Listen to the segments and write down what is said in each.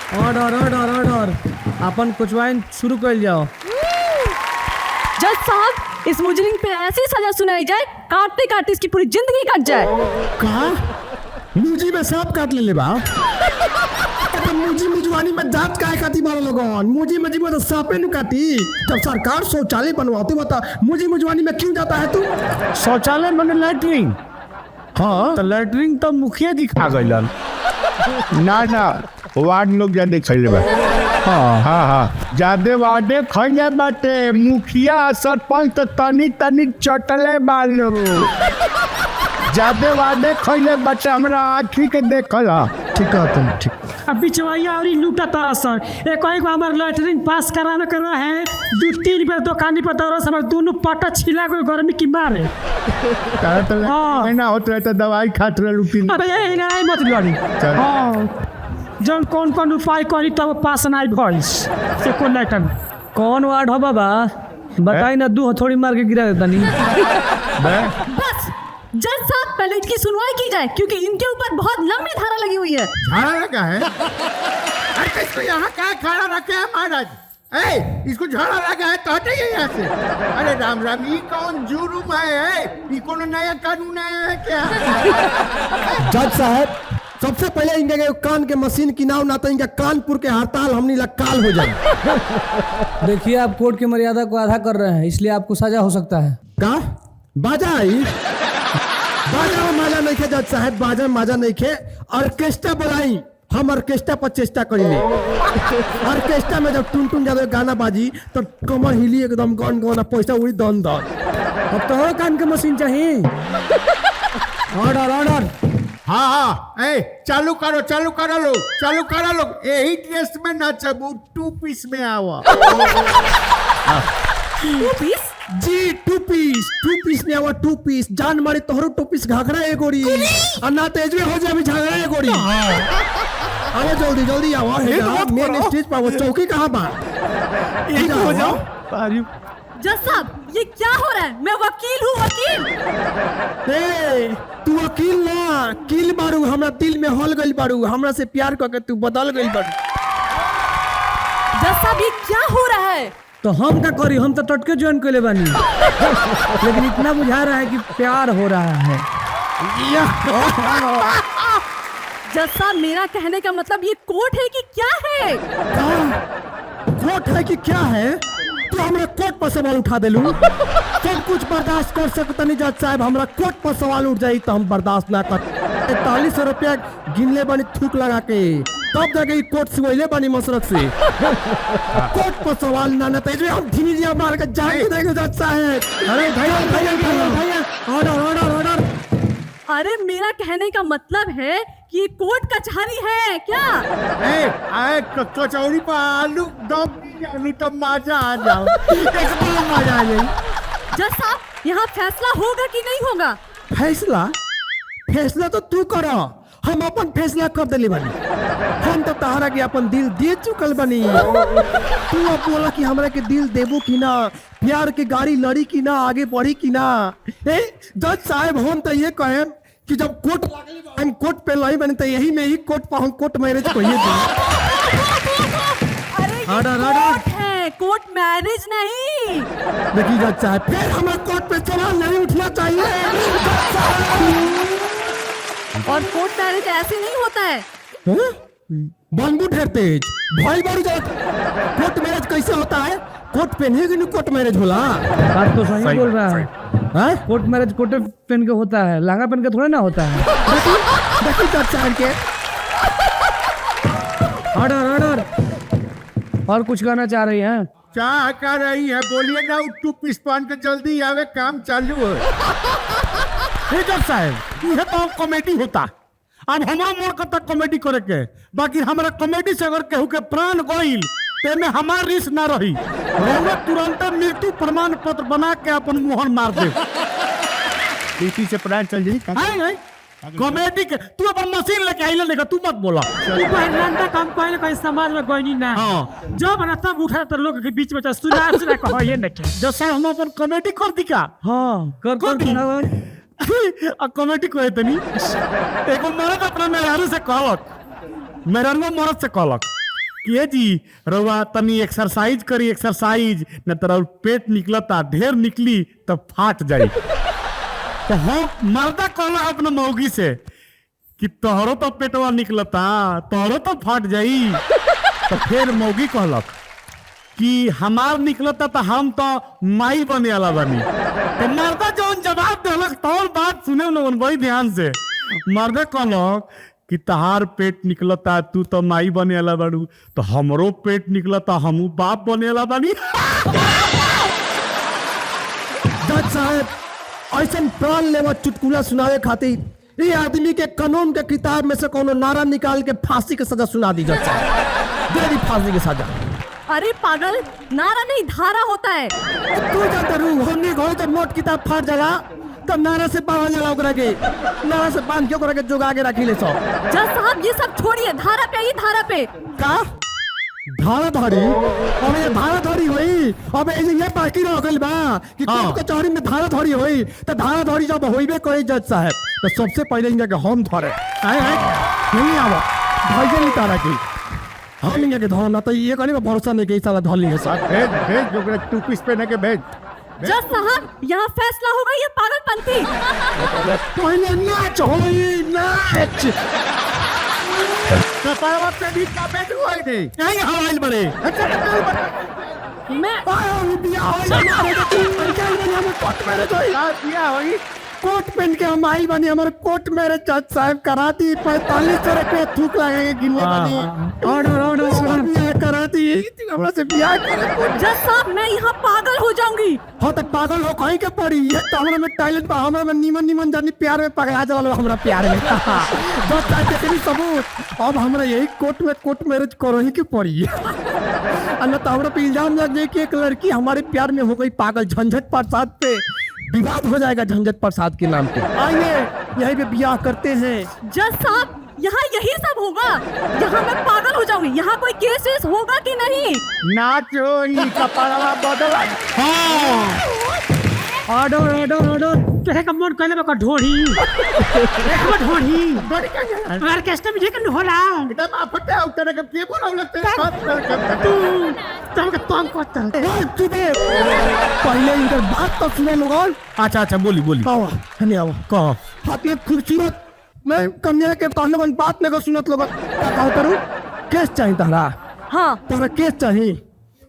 Order order order अपन कुचवाइन शुरू कर जाओ। जज साहब, इस मुजरिम पे ऐसी सजा सुनाई जाए काटते काटते इसकी पूरी जिंदगी कट जाए। कहा मुझी में सांप काट ले बा मुझी मुजवानी में जांच काहे खाती मारो लोगन मुझी में तो सांपे नु काटी। जब सरकार शौचालय बनवाती बता मुझी मुजवानी में क्यों जाता है तू? शौचालय मैंने लैट्रिन। हाँ तो लैट्रिन तो मुखिया जी खा गइलन। ना वार्ड लोग ज्यादा खैले बा। हाँ ज्यादा वार्डे खैले बाटे मुखिया सरपंच तो तनी चटले बालो ज्यादा वार्डे खैले बाटे हमरा आँखी के देखला। ठीक है तुम ठीक। अब बिचवैया और लूटा था सर एक हमारे लैटरिन पास कराना करना है 2-3 बार दुकानी पर दौरा हमारे दोनों पटा छिला गए गर्मी की मारे। ना होता है तो दवाई खाते रह लुटी। अबे ये नहीं मत लड़ी। जन कौन उपाय करी तब पास नहीं भइस से कोन लैटन कौन वार्ड हो बाबा बताई ना, 2 हथौड़ी मार के गिरा देता नहीं। बस जज साहब, पहले इनकी सुनवाई की जाए क्योंकि इनके ऊपर बहुत लंबी धारा लगी हुई है। झाड़ा लगा है अरे इसको यहाँ क्या खड़ा रखे है महाराज? इसको झाड़ा लगा है तो हटाइए यहाँ से। अरे राम ये कौन जुर्म है? ये कौन नया कानून है क्या? जज साहब सबसे पहले इनके कान के मशीन की नाव ना तो इनका कानपुर के हड़ताल हमनी काल हो जाए। देखिए आप कोर्ट की मर्यादा को आधा कर रहे हैं, इसलिए आपको सजा हो सकता है। का बाजा आई बाजा माजा नहीं खे जज साहब, बाजा माजा नहीं खे। ऑर्केस्ट्रा बुलाई हम ऑर्केस्ट्रा पर चेष्टा करेंगे। ऑर्केस्ट्रा में जब टुन जादव गाना बाजी तो कमर हिली एकदम गन गन पैसा उड़ी दन दन। अब तो और कान के मशीन चाहिए। Order order. हाँ चालू करो लोग यही ड्रेस में नाचबू 2 पीस में आवा। 2 पीस जी 2 पीस में आवा 2 पीस जान मारी तोहरो 2 पीस घाघरा एक गोरी और ना तेज में हो जाए अभी झगड़ा एक गोरी। आओ जल्दी आओ मेन स्टेज पर वो चौकी कहाँ बा? एक हो जाओ। जज साहब, ये क्या हो रहा है? मैं वकील हूँ, वकील। ए तू वकील ना किल बारू हमरा दिल में हल गइल बारू हमरा से प्यार करके तू बदल गइल बारू। जज साहब, ये क्या हो रहा है? तो हम क्या करी, हम तो टटके ज्वाइन कर ले बानी। लेकिन इतना बुझा रहा है कि प्यार हो रहा है। जज साहब, मेरा कहने का मतलब ये कोर्ट है कि क्या है? कोर्ट है कि क्या है? तू हमरा कोर्ट पर सवाल उठा देलू। सब कुछ बर्दाश्त कर सकता नहीं जज साहब, हमरा कोर्ट पर सवाल उठ जाई तो हम बर्दाश्त ना कर। 4300 रुपया गिनले बनी थूक लगा के तब जाके कोर्ट से वहीले बनी मसरत से। कोर्ट पर सवाल ना तो हम धीरे मार के जान के देंगे जज साहब। अरे भैया ऑर्डर। अरे मेरा कहने का मतलब है कि ये कोर्ट कचहरी है क्या? कचौड़ी पर आलू दम तब मजा आ जाओ। एकदम मजा आ जाए। जज साहब, यहाँ फैसला होगा कि नहीं होगा? फैसला तो तू करो, हम अपन फैसला कर दिले बनी। हम तो तहरा के अपन दिल दे चुकल बनी। तू अब बोला कि हमरा के दिल देबू कि ना, प्यार के गाड़ी लड़ी कि ना, आगे बढ़ी कि ना। जज साहब हम तो ये कहे कि जब कोर्ट हम कोर्ट पे लाई बने तो यही में ही कोर्ट पर हम कोर्ट मैरिज कहिए। अरे कोर्ट है, कोर्ट मैरिज नहीं। देखिए जज साहब फिर हमें कोर्ट पे सवाल नहीं उठना चाहिए। और कोर्ट मैरिज ऐसे नहीं होता है। बनबू ढेर तेज भाई बारू जा। कोर्ट मैरिज कैसे होता है? कोर्ट पहने कि नहीं कोर्ट मैरिज होला? बात तो सही बोल रहा है। कोर्ट मैरिज कोट पहन के होता है, लहंगा पहन के थोड़ा ना होता है। देखिए जज साहब के ऑर्डर। और कुछ कहना चाह रही हैं? क्या कर रही है बोलिए ना। 2 पीस पहन के जल्दी आवे, काम चालू है। जज साहब यह तो कॉमेडी होता। अब हमारा मोड़ करता कॉमेडी करे के, बाकी हमारा कॉमेडी से अगर केहू के प्राण गइल ते में हमार रिस्क ना रही। रउआ तुरंत मृत्यु प्रमाण पत्र बना के अपन मुहर मार दे। पीटी से प्राण चल जाई। कॉमेडी के तू अपन मशीन लेके आइला देखा, तू मत बोला। लंदा काम पहले कहीं समाज में कोई नहीं ना। जब ना तब उठा तो लोग के बीच में सुना कहो ये नहीं। जो सर हम अपन कॉमेडी कर दी का। हाँ कर कॉमेडी को तनी एगो मर्द अपना मेहरारू से कहलक, मेहरारू मर्द से कहलक के जी रउआ तनी एक्सरसाइज करी एक्सरसाइज न तो पेट निकलता ढेर निकली तो फाट जाई। तो हम मर्दा कहला अपना मौगी से कि तोहरो तो पेटवा निकलता तोहरो तो फाट जाई। तो फिर मौगी कहलक कि हमार निकलता तो हम तो माई बने वाला बनी। तो मर्दा जौन जवाब दिलक तौर बात सुने लोगन बड़ी ध्यान से। मर्दा कहलक कि तहार पेट निकलता तू तो माई बने वाला बाड़ू तो हमरो पेट निकलता हमू बाप बने वाला बानी। जज साहब ऐसा प्राण लेवा चुटकुला सुनावे खातिर ये आदमी के कानून के किताब में से कोनो नारा निकाल के फांसी की सजा सुना दी जज साहब। दे दी फांसी की सजा। अरे पागल, नारा नहीं धारा होता है। तू जानता रू हमने घोड़े तो नोट किताब फाट जाला तो नारा से बांध जाला ओकरा के नारा से बांध के ओकरा के जोगा के रखी ले सो। जज साहब ये सब छोड़िए, धारा पे आइए, धारा पे। का धारा धारी अब ये धारा धारी हुई अब ये बाकी रह गइल बा कि कोर्ट कचहरी में धारा धारी हुई तो धारा धारी जब होइबे करे जज साहब तो सबसे पहले इनका के हम धरे आए नहीं आवा भाई नहीं तारा की हम इनके धरम ना तो ये कहने का भरोसा नहीं कि साला धर लेंगे सर। भेज भेज जो टू पीस पहने के भेज। जज साहब यहाँ फैसला होगा ये पागलपंथी। पहले नाच होई नाच तो पावर से भी का बैठ हुआ थे यही हवाइल बड़े मैं कोट पहन के हम आई बनी हमारे कोट मेरे जज साहब करा दी 4500 रुपये थूक लगेंगे गिनने बनी ऑर्डर करा दी हमरा से ब्याह करे। जज साहब मैं यहाँ पागल हो जाऊंगी। हो तो पागल हो कहीं के पड़ी ये तो हमरा में टैलेंट बा हमरा में नीमन जानी प्यार में पगला जाला हमरा प्यार में दो देखनी सबूत अब हमरा यही कोर्ट मैरिज करो ही के पड़ी। अन्ना तो हमरा पे इल्जाम लग जाए कि एक लड़की हमारे प्यार में हो गई पागल झंझट प्रसाद पे विवाद हो जाएगा झंझट प्रसाद के नाम पे। आइए यहीं पे ब्याह करते हैं। जज साहब यहाँ यही सब होगा, यहाँ मैं पागल हो जाऊंगी। यहाँ कोई केस वेस होगा कि नहीं? नाचो नी कपड़वा बदला। ऑर्डर तेरे का मन कहले बका ढोड़ी एक ढोड़ी ऑर्केस्ट्रा में जेकन होला एकदम आपटे उतरे के के बोलाव लगते तू तुम के तुम करता पहले इनकर बात तो सुने लोगन। अच्छा बोली आओ हने आओ कहो हाथ में खूबसूरत मैं कन्या के कहने वाली बात नहीं को सुनत लोगन का करूं केस चाहिए तारा। हाँ तारा केस चाहिए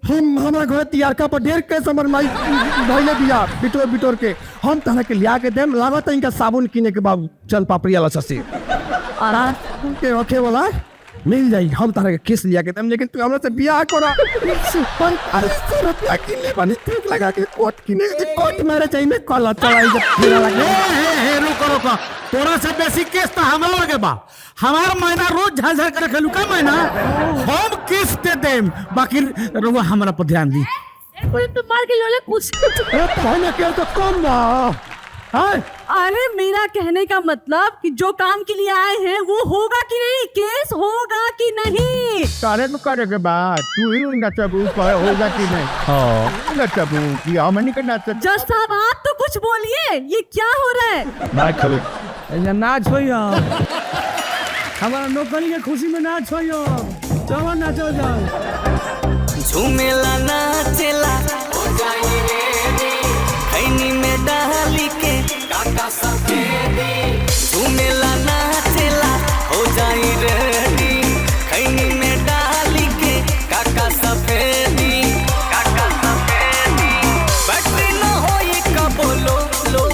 हम हमारा घर तैयार का पर ढेर केस हमर माई भइले दिया बिटोर के हम तारा के लिया के देम लागत इनका साबुन किने के बाबू चल पापड़ी वाला ससे आरा के रखे वाला मिल जाई हम तारा के केस लिया के देम लेकिन तू हमरा से बियाह करा पर 800 रुपया किले बने ठीक लगा के कोट किने कोट मेरे चाहिए में कॉल चलाई जब फिर लगे रुको तोरा से बेसी केस तो हमरा लगे बा। हमार महीना रोज झाझर करे खेलू का महीना हम किस्त देम बाकी रुआ हमरा पर ध्यान दी। तो मार के योले कुछ कहने के तो कम बा। अरे मेरा कहने का मतलब कि जो काम के लिए आए हैं वो होगा कि नहीं, केस होगा कि नहीं। सारे में करे के बाद तू ही नचबू होगा कि नहीं। हाँ नचबू कि हम नहीं करना। जज साहब आप तो कुछ बोलिए, ये क्या हो रहा है? बात करो नाच होइयो हमारा नौकरी के खुशी में नाच होइयो चलो नाचो जाओ झूमेला नाचेला हो जाई रे खैनी में डाली के काका सफेदी झूमेला नाचेला हो जाई रे खैनी में डाली के काका सफेदी बैटरी न होई का बोलो लो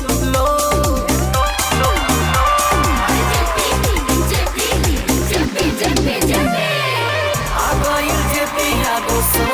I got you, Jippy, I go so